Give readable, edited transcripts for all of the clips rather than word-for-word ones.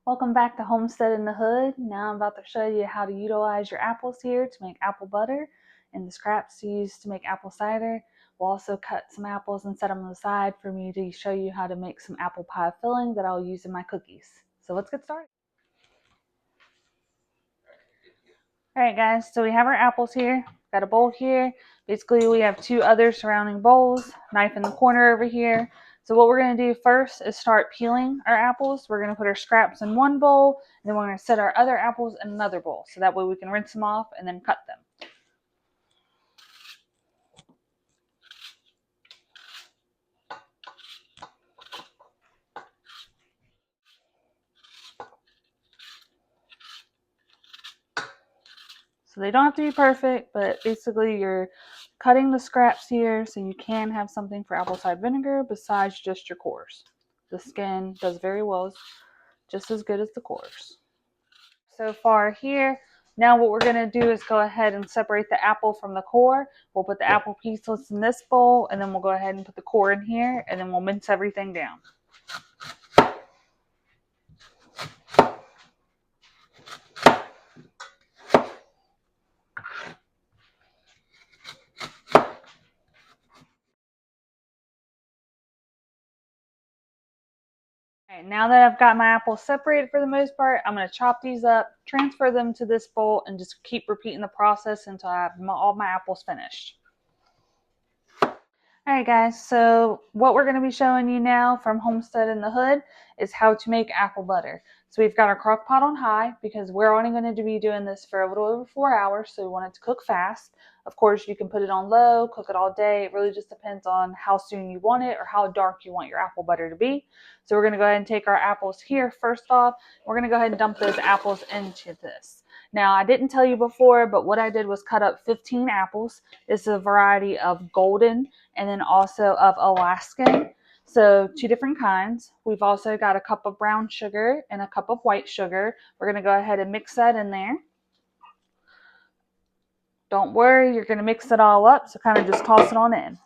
Welcome back to Homestead in the Hood. Now I'm about to show you how to utilize your apples here to make apple butter and the scraps to use to make apple cider. We'll also cut some apples and set them on the side for me to show you how to make some apple pie filling that I'll use in my cookies. So let's get started. Alright guys, so we have our apples here. Got a bowl here. Basically we have two other surrounding bowls, knife in the corner over here. So what we're going to do first is start peeling our apples. We're going to put our scraps in one bowl, and then we're going to set our other apples in another bowl. So that way we can rinse them off and then cut them. So they don't have to be perfect, but basically you're cutting the scraps here so you can have something for apple cider vinegar besides just your cores. The skin does very well, just as good as the cores. So far here, now what we're going to do is go ahead and separate the apple from the core. We'll put the apple pieces in this bowl, and then we'll go ahead and put the core in here, and then we'll mince everything down. Alright, now that I've got my apples separated for the most part, I'm going to chop these up, transfer them to this bowl, and just keep repeating the process until I have all my apples finished. Alright guys, so what we're going to be showing you now from Homestead in the Hood is how to make apple butter. So we've got our crock pot on high because we're only going to be doing this for a little over 4 hours, so we want it to cook fast. Of course, you can put it on low, cook it all day. It really just depends on how soon you want it or how dark you want your apple butter to be. So we're going to go ahead and take our apples here first off. We're going to go ahead and dump those apples into this. Now, I didn't tell you before, but what I did was cut up 15 apples. This is a variety of golden and then also of Alaskan. So two different kinds. We've also got a cup of brown sugar and a cup of white sugar. We're going to go ahead and mix that in there. Don't worry, you're going to mix it all up, so kind of just toss it on in.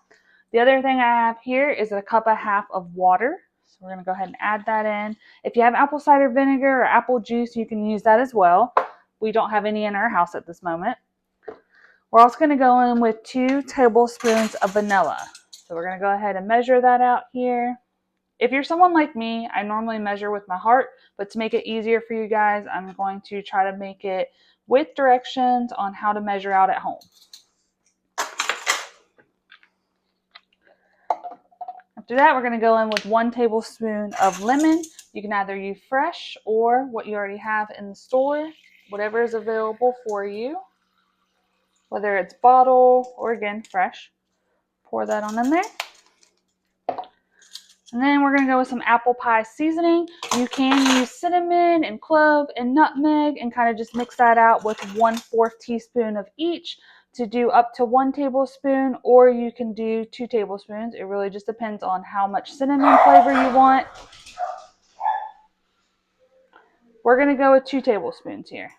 The other thing I have here is a cup and a half of water. So we're going to go ahead and add that in. If you have apple cider vinegar or apple juice, you can use that as well. We don't have any in our house at this moment. We're also going to go in with 2 tablespoons of vanilla. So we're going to go ahead and measure that out here. If you're someone like me, I normally measure with my heart, but to make it easier for you guys, I'm going to try to make it with directions on how to measure out at home. After that, we're going to go in with 1 tablespoon of lemon. You can either use fresh or what you already have in the store, whatever is available for you, whether it's bottle or again fresh. Pour that on in there. And then we're going to go with some apple pie seasoning. You can use cinnamon and clove and nutmeg and kind of just mix that out with 1/4 teaspoon of each to do up to 1 tablespoon, or you can do 2 tablespoons. It really just depends on how much cinnamon flavor you want. We're going to go with 2 tablespoons here.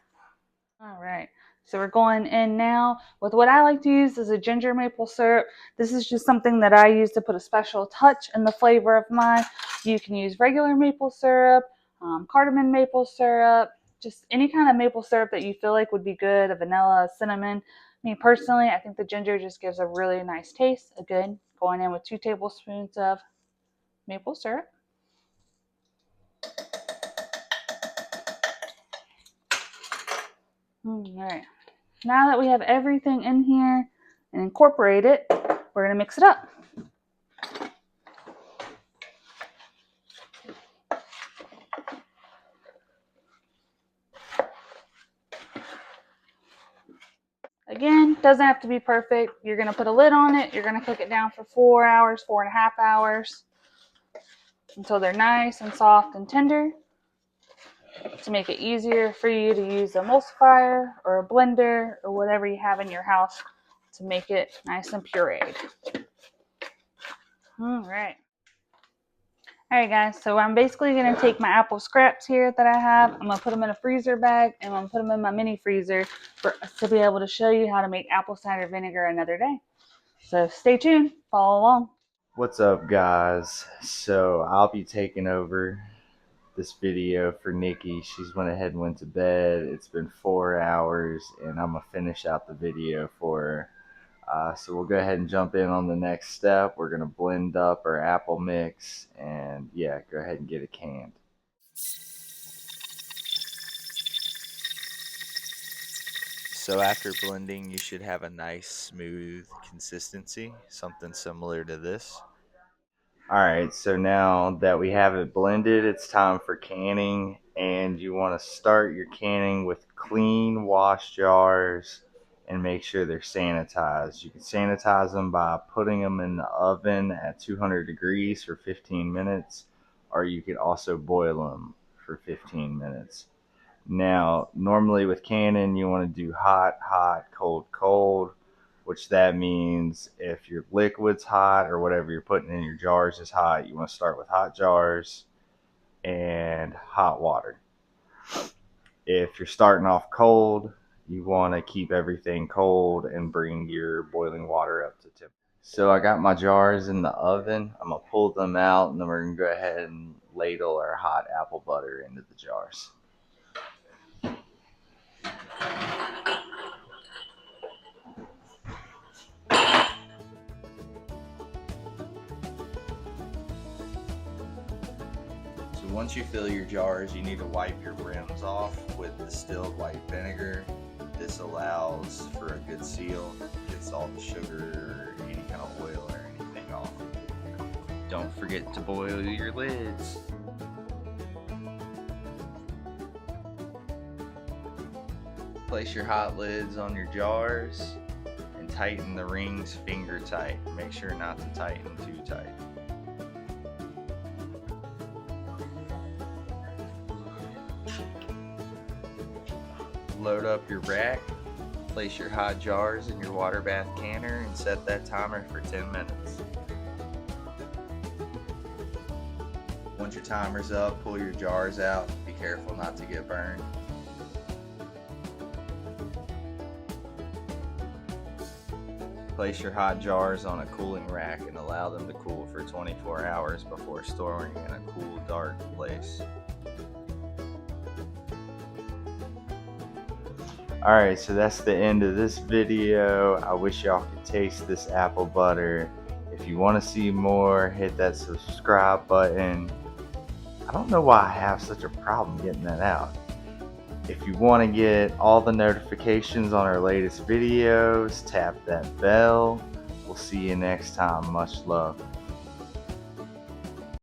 All right. So we're going in now with what I like to use is a ginger maple syrup. This is just something that I use to put a special touch in the flavor of mine. You can use regular maple syrup, cardamom maple syrup, just any kind of maple syrup that you feel like would be good, a vanilla, cinnamon. Me personally, I think the ginger just gives a really nice taste. Again, going in with 2 tablespoons of maple syrup. All right. Now that we have everything in here and incorporate it, we're going to mix it up. Again, doesn't have to be perfect. You're going to put a lid on it. You're going to cook it down for 4 hours, 4.5 hours until they're nice and soft and tender. To make it easier for you to use an emulsifier or a blender or whatever you have in your house to make it nice and pureed. All right. All right, guys, so I'm basically going to take my apple scraps here that I have. I'm going to put them in a freezer bag, and I'm going to put them in my mini freezer to be able to show you how to make apple cider vinegar another day. So stay tuned. Follow along. What's up, guys? So I'll be taking over this video for Nikki. She's went ahead and went to bed. It's been 4 hours, and I'm gonna finish out the video for her. So we'll go ahead and jump in on the next step. We're gonna blend up our apple mix, and yeah, go ahead and get it canned. So after blending, you should have a nice smooth consistency, something similar to this. Alright, so now that we have it blended, it's time for canning, and you want to start your canning with clean wash jars and make sure they're sanitized. You can sanitize them by putting them in the oven at 200 degrees for 15 minutes, or you could also boil them for 15 minutes. Now, normally with canning, you want to do hot, hot, cold, cold, which that means if your liquid's hot or whatever you're putting in your jars is hot, you want to start with hot jars and hot water. If you're starting off cold, you want to keep everything cold and bring your boiling water up to temperature. So I got my jars in the oven. I'm going to pull them out, and then we're going to go ahead and ladle our hot apple butter into the jars. So once you fill your jars, you need to wipe your rims off with distilled white vinegar. This allows for a good seal, gets all the sugar or any kind of oil or anything off. Don't forget to boil your lids. Place your hot lids on your jars and tighten the rings finger tight. Make sure not to tighten too tight. Load up your rack, place your hot jars in your water bath canner, and set that timer for 10 minutes. Once your timer's up, pull your jars out. Be careful not to get burned. Place your hot jars on a cooling rack and allow them to cool for 24 hours before storing in a cool, dark place. Alright, so that's the end of this video. I wish y'all could taste this apple butter. If you want to see more, hit that subscribe button. I don't know why I have such a problem getting that out. If you want to get all the notifications on our latest videos, tap that bell. We'll see you next time. Much love.